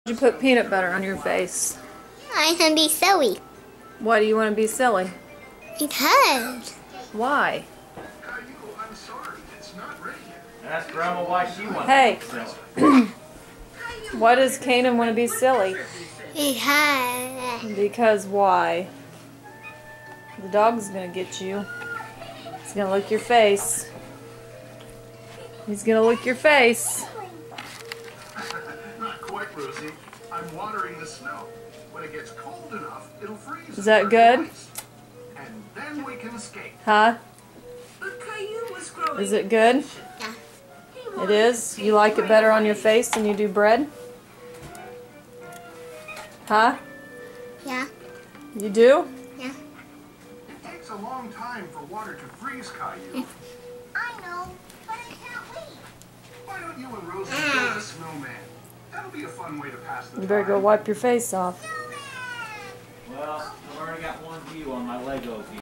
You put peanut butter on your face. I can be silly. Why do you want to be silly? Because. Why? I'm sorry, it's not ready yet. Ask Grandma why she wants Hey. to be silly. Why does Kanan want to be silly? Because. Because why? The dog's gonna get you. He's gonna lick your face. He's gonna lick your face. Not quite, Rosie. I'm watering the snow. When it gets cold enough, it'll freeze. Is that good? And then we can escape. Huh? But Caillou was growing Is it good? Yeah. It is? You like it better on your face than you do bread? Huh? Yeah. You do? Yeah. It takes a long time for water to freeze, Caillou. I know, but I can't wait. Why don't you and Rosie build a snowman? That'll be a fun way to pass the time. You better go wipe your face off. Well, I've already got one view on my Lego view.